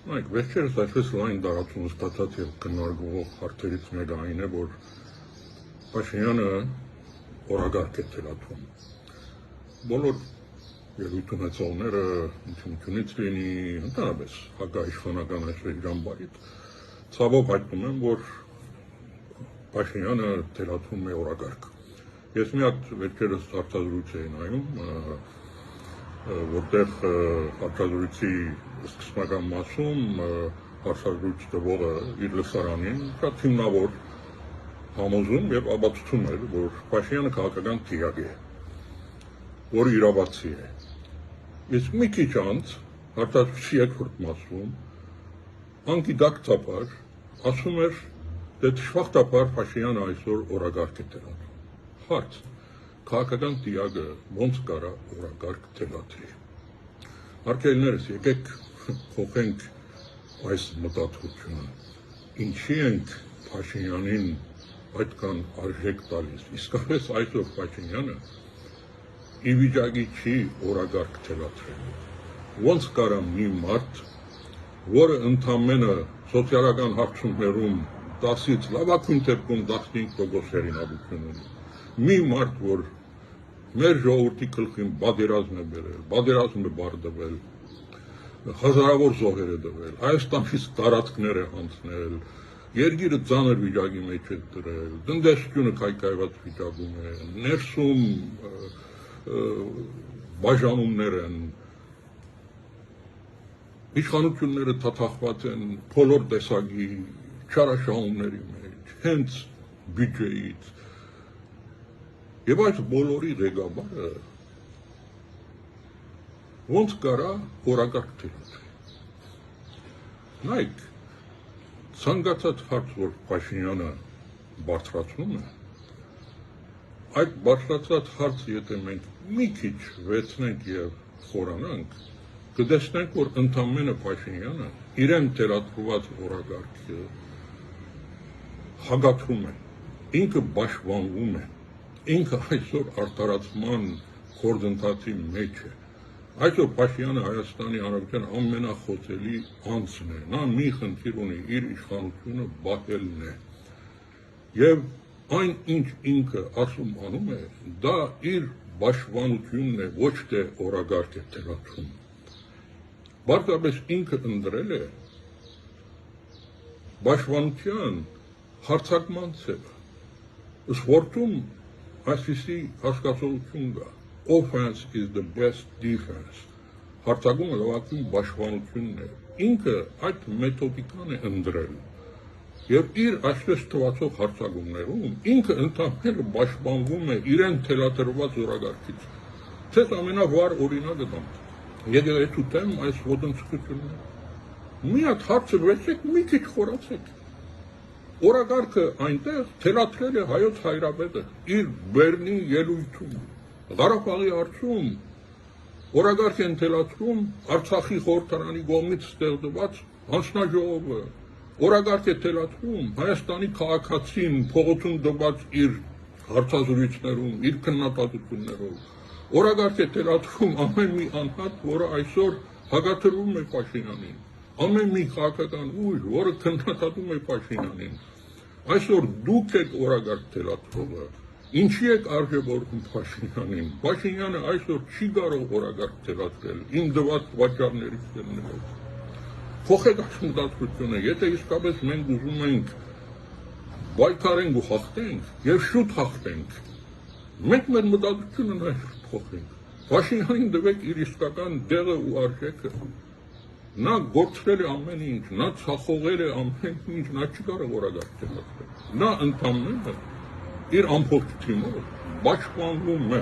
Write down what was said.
Նայեք, վերջերս այսպես լայն տարածում ստացած եւ քննարկվող հարցերից մեկը այն է, որ Փաշինյանը օրագարկ է թելաթվում։ Բոլոր ելույթ ունեցողները ընդունությունից լինի, ընդհանրապես հակաիշխանական այսպես իրավաբանիչ ցավով հայտնում են, որ Փաշինյանը թելաթվում է օրագարկ։ Ես մի հատ վերջերս հարցազրույց էի նայում, որտեղ հարցազրույցի սկզբնական մասում հարցազրույց տվողը իր լսարանին շատ հիմնավոր համոզում եւ ապացուցում էր, որ Փաշինյանը քաղաքական թիակ է, որը իրավացի է։ Իսկ մի քիչ անց հարցազրույցի երկրորդ մասում անկիդակտաբար ասում էր, թե դժբախտաբար Փաշինյանը այսօր օրագարկ է թելաթվում։ Հարց. քաղաքական տիագը ոնց կարա օրագարկ թելաթվի։ Արկելներս, եկեք փոխենք այս մտածողությունը։ Ինչի ենք Փաշինյանին այդքան արժեք տալիս։ Իսկապես այսօր Փաշինյանը ի վիճակի չի օրագարկ թելաթվելու։ Ոնց կարա մի մարդ, որը ընդամենը սոցիալական հարցումներում 10-ից լավագույն դեպքում 15% հեղինակություն ունի, մի մարդ, որ մեր ժողովրդի գլխին պատերազմ է բերել, պատերազմ է բարձվել, հազարավոր զոհեր է տվել, Հայաստանից տարածքներ է հանձնել, երկիրը ծանր վիճակի մեջ է դրել, տնտեսությունը քայքայված վիճակում է, ներսում բաժանումներ են, իշխանությունները թաթախված են բոլոր տեսակի չարաշահումների մեջ, հենց բյուջեից։ Եվ այս բոլորի ղեկավարը ոնց կարա օրագարկ թելաթվի։ Նայեք, ցանկացած հարց, որ Փաշինյանը բարձրացնում է, այդ բարձրացած հարցը, եթե մենք մի քիչ վերցնենք եւ խորանանք, կտեսնենք, որ ընդամենը Փաշինյանը իրեն թելաթված օրագարքը հագաթում է, ինքը պաշտպանվում է, ինքը այսօր արդարացման գործընթացի մեջ է։ Այսօր Փաշինյանը Հայաստանի Հանրապետության ամենախոցելի անձն է, նա մի խնդիր ունի, իր իշխանությունը բախելն է։ Եվ այն, ինչ ինքը ասում անում է, դա իր պաշտպանությունն է, ոչ թե օրագարկ է թելաթվում։ Բարձրապես ինքը ընտրել է պաշտպանության հարձակման ձևը։ Սպորտում այսպիսի հասկացություն կա. offense is the best defense. Հարձակումը լավագույն պաշտպանությունն է։ Ինքը այդ մեթոդիկան է ընտրել։ Եվ իր այսպես թվացող հարձակումներում ինքը ընդհանրապես պաշտպանվում է իրեն թելաթրված օրագարկից։ Ցես ամենավառ օրինակը դամ։ Եթե ուտեմ այս ոտնձգությունները, մի հատ հարցը վերցեք, մի քիչ խորացեք։ Օրագարքը այնտեղ թելաթրել է հայոց հայրապետը իր Բեռնի ելույթում, Ղարաբաղի հարցում օրագարկ են թելաթվում Արցախի խորհրդարանի կողմից ստեղծված հանձնաժողովը, օրագարկ է թելաթվում Հայաստանի քաղաքացին փողոցում տված իր հարցազրույցներում, իր քննադատություններով, օրագարկ է թելաթվում ամեն մի անհատ, որը այսօր հակադրվում է Փաշինյանին, ամեն մի քաղաքական ուժ, որը քննադատում է Փաշինյանին։ Այսօր դուք եք օրագարկ թելաթվողը, ինչի եք արժևորում Փաշինյանին։ Փաշինյանը այսօր չի կարող օրագարկ թելաթվել իմ դված պատճառներից ելնելով։ Փոխեք այս մտածությունը, եթե իսկապես մենք ուզում ենք պայքարենք ու հաղթենք եւ շուտ հաղթենք, մենք մեր մտածությունը նաեւ փոխենք։ Փաշինյանին տվեք իր իսկական դեղը ու արժեքը։ Նա գործել է ամեն ինչ, նա ցախողել է ամեն ինչ, նա չի կարող օրագարկ թելաթվել։ Նա ընդամենը իր ամբողջ թիմով պաշտպանվում է